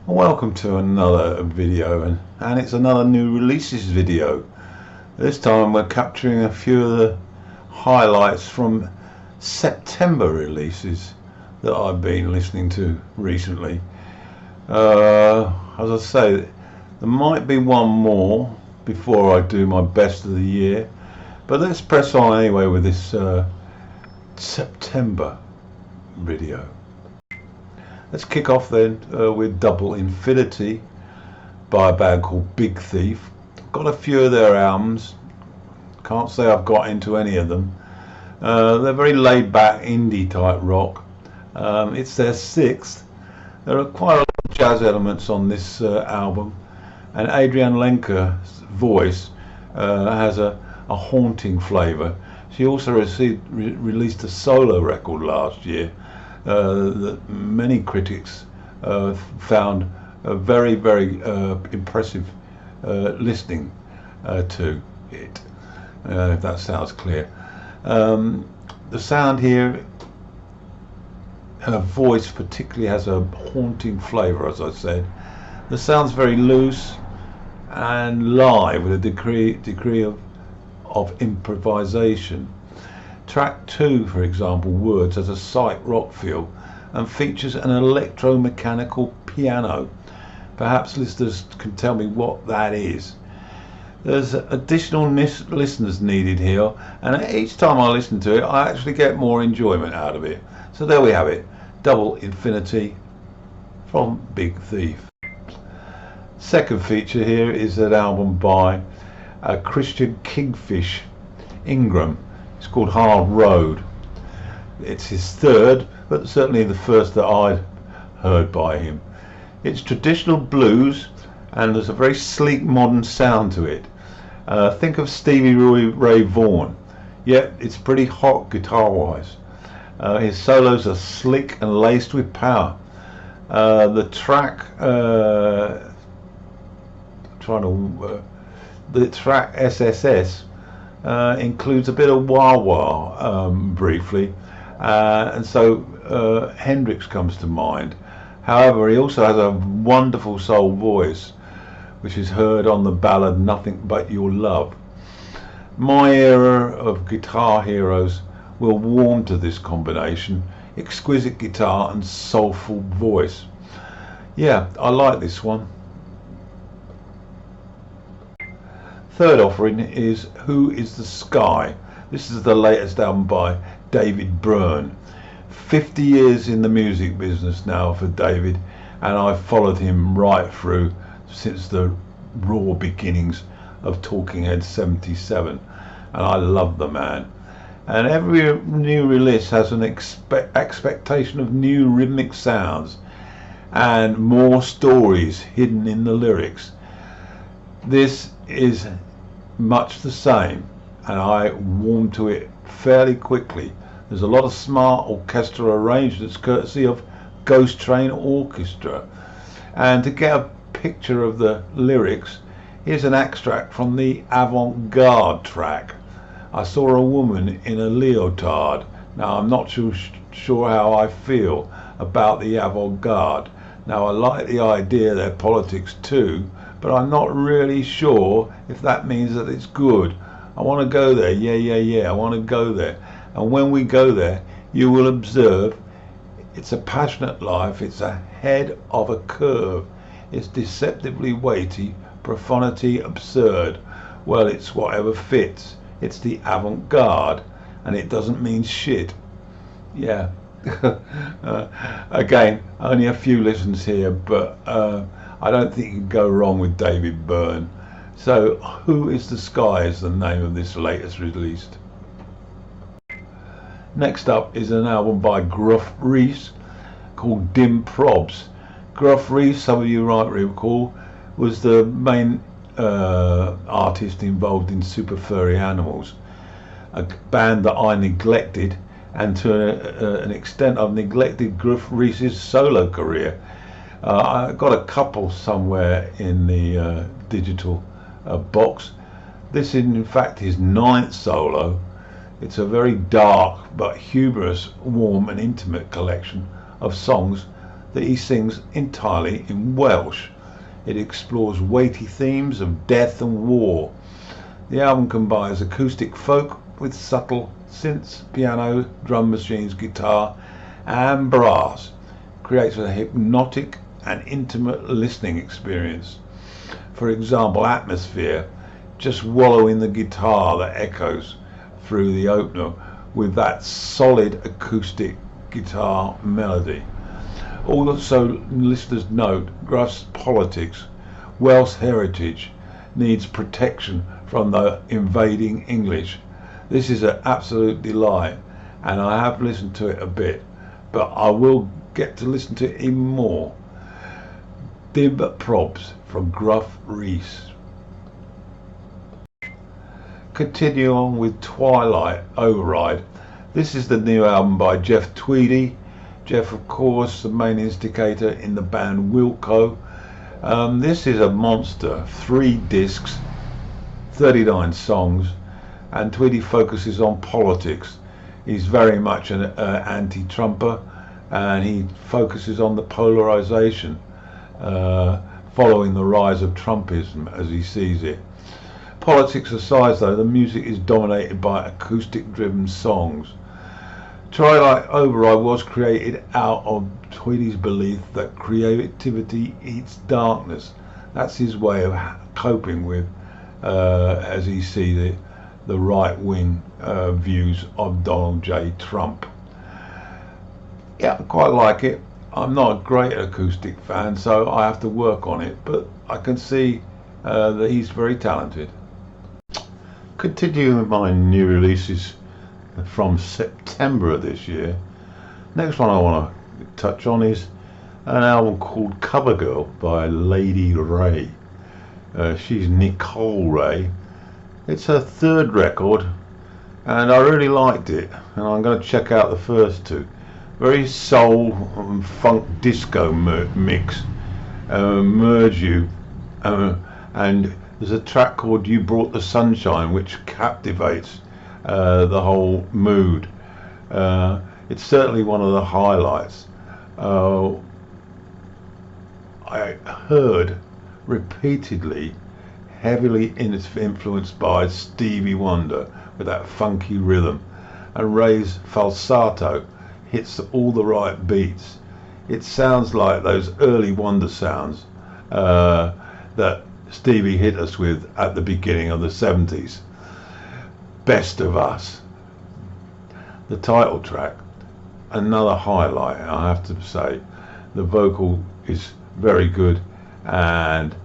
Welcome to another video, and it's another new releases video. This time we're capturing a few of the highlights from September releases that I've been listening to recently. As I say, there might be one more before I do my best of the year, but let's press on anyway with this September video. Let's kick off then with Double Infinity by a band called Big Thief. I've got a few of their albums. Can't say I've got into any of them. They're very laid back indie type rock. It's their sixth. There are quite a lot of jazz elements on this album, and Adrienne Lenker's voice has a haunting flavour. She also released a solo record last year that many critics found very impressive listening to it, if that sounds clear. The sound here, her voice particularly has a haunting flavour, as I said. The sound's very loose and live with a degree of improvisation. Track 2, for example, Words, has a psych rock feel and features an electromechanical piano. Perhaps listeners can tell me what that is. There's additional listeners needed here, and each time I listen to it I actually get more enjoyment out of it. So there we have it, Double Infinity from Big Thief. Second feature here is an album by Christian Kingfish Ingram. It's called Hard Road. It's his third, but certainly the first that I'd heard by him. It's traditional blues, and there's a very sleek modern sound to it. Think of Stevie Ray Vaughan, yet it's pretty hot guitar wise. His solos are slick and laced with power. The track SSS includes a bit of wah-wah briefly, and so Hendrix comes to mind. However, he also has a wonderful soul voice, which is heard on the ballad Nothing But Your Love. My era of guitar heroes will warm to this combination: exquisite guitar and soulful voice. Yeah, I like this one. Third offering is Who Is the Sky. This is the latest album by David Byrne. 50 years in the music business now for David, and I've followed him right through since the raw beginnings of Talking Heads 77, and I love the man. And every new release has an expectation of new rhythmic sounds and more stories hidden in the lyrics. This is much the same, and I warmed to it fairly quickly. There's a lot of smart orchestral arrangements courtesy of Ghost Train Orchestra, and to get a picture of the lyrics, here's an extract from the Avant-Garde track. I saw a woman in a leotard. Now I'm not sure how I feel about the Avant-Garde. Now I like the idea of their politics too, but I'm not really sure if that means that it's good. I want to go there, yeah, I want to go there. And when we go there, you will observe it's a passionate life, it's ahead of a curve, it's deceptively weighty, profanity absurd. Well, it's whatever fits. It's the avant-garde, and it doesn't mean shit. Yeah. Again, only a few listens here, but I don't think you can go wrong with David Byrne. So Who Is the Sky is the name of this latest release. Next up is an album by Gruff Rhys called Dim Probs. Gruff Rhys, some of you might recall, was the main artist involved in Super Furry Animals, a band that I neglected, and to an extent I've neglected Gruff Rhys's solo career. I got a couple somewhere in the digital box. This is in fact his 9th solo. It's a very dark but humorous, warm and intimate collection of songs that he sings entirely in Welsh. It explores weighty themes of death and war. The album combines acoustic folk with subtle synths, piano, drum machines, guitar and brass. Creates a hypnotic and intimate listening experience. For example, Atmosphere, just wallow in the guitar that echoes through the opener with that solid acoustic guitar melody. Also, listeners note, Gruff's politics, Welsh heritage, needs protection from the invading English. This is an absolute delight, and I have listened to it a bit, but I will get to listen to it even more. Dib Probs from Gruff Rhys. Continue on with Twilight Override. This is the new album by Jeff Tweedy. Jeff, of course, the main instigator in the band Wilco. This is a monster, 3 discs, 39 songs, and Tweedy focuses on politics. He's very much an anti-Trumper, and he focuses on the polarization following the rise of Trumpism as he sees it. Politics aside though, the music is dominated by acoustic driven songs. Twilight Override was created out of Tweedy's belief that creativity eats darkness. That's his way of coping with, as he sees it, the right-wing views of Donald J. Trump. Yeah, I quite like it. I'm not a great acoustic fan, so I have to work on it, but I can see that he's very talented. Continuing with my new releases from September of this year, next one I want to touch on is an album called Cover Girl by Lady Wray. She's Nicole Wray. It's her 3rd record, and I really liked it, and I'm going to check out the first 2. Very soul and funk disco mix, merge you, and there's a track called You Brought the Sunshine which captivates the whole mood. It's certainly one of the highlights. I heard repeatedly heavily influenced by Stevie Wonder with that funky rhythm, and Ray's falsetto hits all the right beats. It sounds like those early Wonder sounds that Stevie hit us with at the beginning of the 70s. Best of Us, the title track, another highlight, I have to say. The vocal is very good, and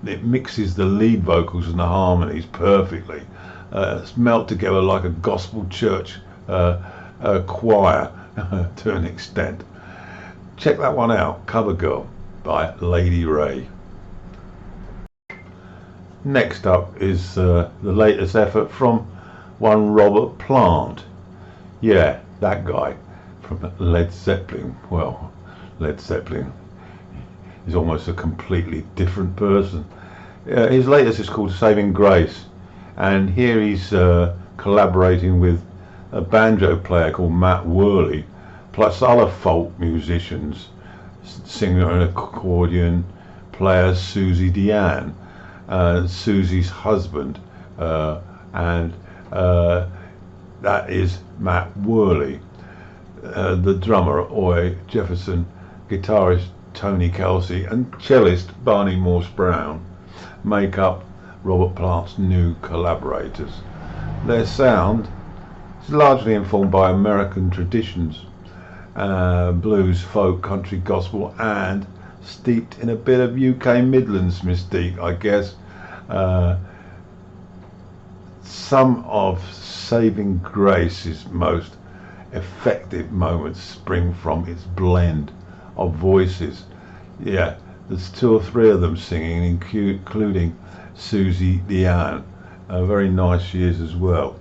it mixes the lead vocals and the harmonies perfectly. It's melt together like a gospel church choir to an extent. Check that one out, Cover Girl by Lady Wray. Next up is the latest effort from one Robert Plant. Yeah, that guy from Led Zeppelin. Well, Led Zeppelin is almost a completely different person. His latest is called Saving Grace, and here he's collaborating with a banjo player called Matt Worley, plus other folk musicians, singer and accordion player Susie Deanne, Susie's husband, and that is Matt Worley. The drummer Oy Jefferson, guitarist Tony Kelsey, and cellist Barney Morse Brown make up Robert Plant's new collaborators. Their sound is largely informed by American traditions, blues, folk, country, gospel, and steeped in a bit of UK Midlands mystique, I guess. Some of Saving Grace's most effective moments spring from its blend of voices. Yeah, there's 2 or 3 of them singing, including Susie Deanne. Very nice she is as well.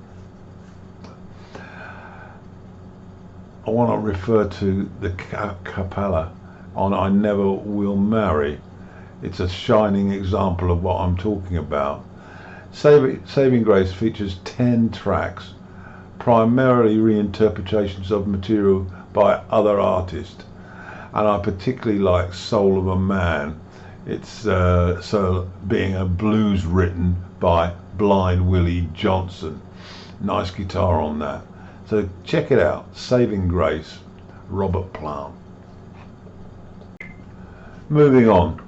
I want to refer to the cappella on I Never Will Marry. It's a shining example of what I'm talking about. Saving Grace features 10 tracks, primarily reinterpretations of material by other artists, and I particularly like Soul of a Man. It's so being a blues written by Blind Willie Johnson. Nice guitar on that. So check it out, Saving Grace, Robert Plant. Moving on,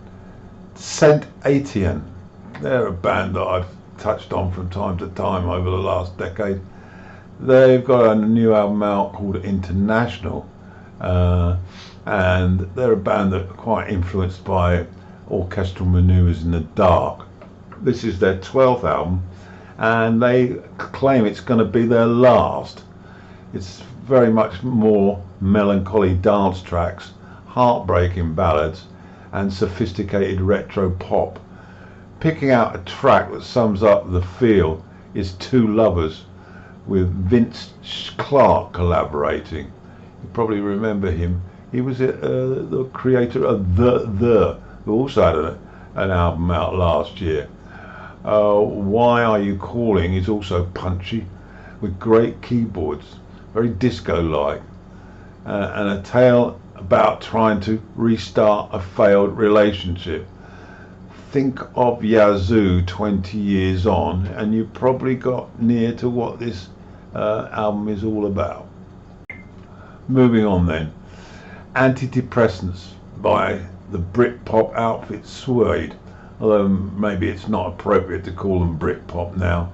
Saint Etienne. They're a band that I've touched on from time to time over the last decade. They've got a new album out called International, and they're a band that are quite influenced by orchestral maneuvers in the dark. This is their 12th album, and they claim it's going to be their last. It's very much more melancholy dance tracks, heartbreaking ballads, and sophisticated retro pop. Picking out a track that sums up the feel is Two Lovers, with Vince Clarke collaborating. You probably remember him. He was the creator of The, who also had an album out last year. Why Are You Calling is also punchy, with great keyboards, very disco-like, and a tale about trying to restart a failed relationship. Think of Yazoo 20 years on, and you probably got near to what this album is all about. Moving on then, Antidepressants by the Britpop outfit Suede, although maybe it's not appropriate to call them Britpop now.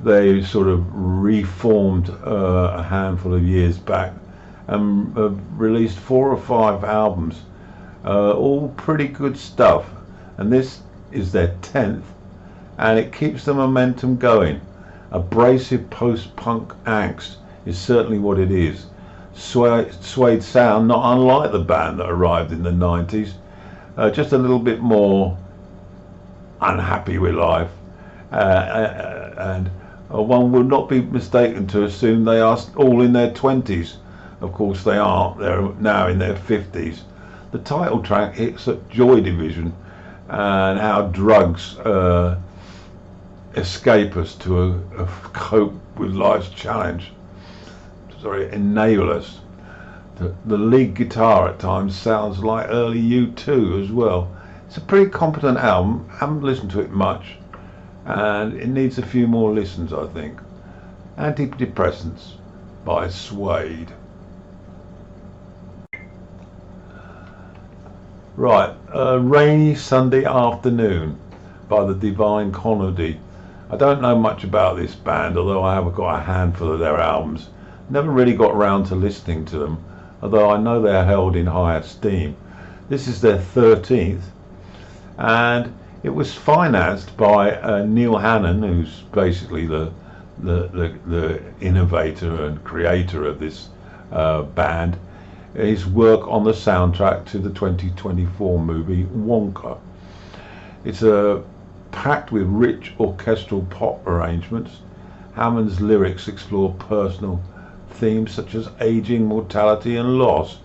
They sort of reformed a handful of years back and released 4 or 5 albums, all pretty good stuff, and this is their 10th, and it keeps the momentum going. Abrasive post-punk angst is certainly what it is. Suede sound, not unlike the band that arrived in the 90s, just a little bit more unhappy with life, and one would not be mistaken to assume they are all in their 20s. Of course they aren't, they're now in their 50s. The title track hits at Joy Division and how drugs escape us to cope with life's challenge. Enable us. The lead guitar at times sounds like early U2 as well. It's a pretty competent album. Haven't listened to it much, and it needs a few more listens, I think. Antidepressants by Suede. Right, Rainy Sunday Afternoon by the Divine Comedy. I don't know much about this band, although I have got a handful of their albums. Never really got round to listening to them, although I know they're held in high esteem. This is their 13th, and it was financed by Neil Hannon, who's basically the innovator and creator of this band. His work on the soundtrack to the 2024 movie Wonka. It's packed with rich orchestral pop arrangements. Hammond's lyrics explore personal themes such as aging, mortality and loss,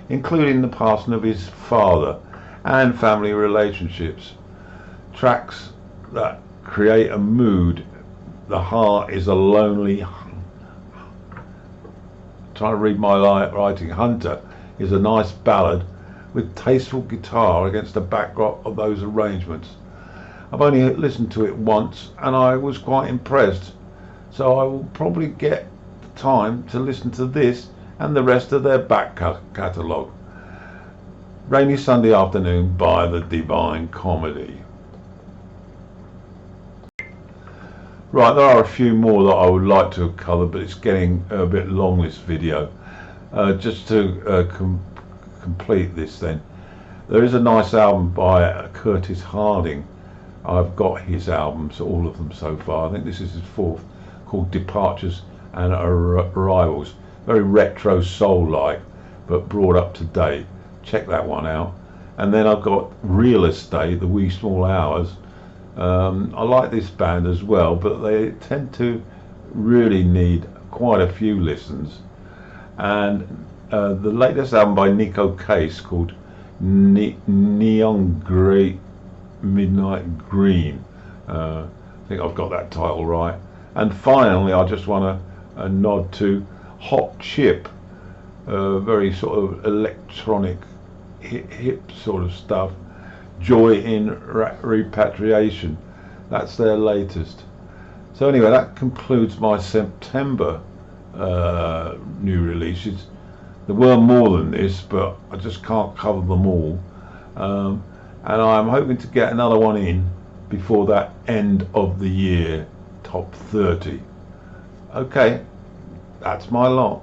including the passing of his father and family relationships. Tracks that create a mood. The Heart is a Lonely... Trying to read my writing. Hunter is a nice ballad with tasteful guitar against the backdrop of those arrangements. I've only listened to it once and I was quite impressed, so I will probably get the time to listen to this and the rest of their back catalogue. Rainy Sunday Afternoon by the Divine Comedy. Right, there are a few more that I would like to have covered, but it's getting a bit long, this video. Just to complete this then, there is a nice album by Curtis Harding. I've got his albums, all of them so far. I think this is his 4th, called Departures and Arrivals. Very retro soul-like, but brought up to date. Check that one out. And then I've got Real Estate, The Wee Small Hours. I like this band as well, but they tend to really need quite a few listens. And the latest album by Nico Case, called Neon Grey Midnight Green. I think I've got that title right. And finally, I just want a nod to Hot Chip very sort of electronic hip sort of stuff. Joy in Repatriation, that's their latest. So anyway, that concludes my September new releases. There were more than this, but I just can't cover them all, and I'm hoping to get another one in before that end of the year top 30. Okay, that's my lot.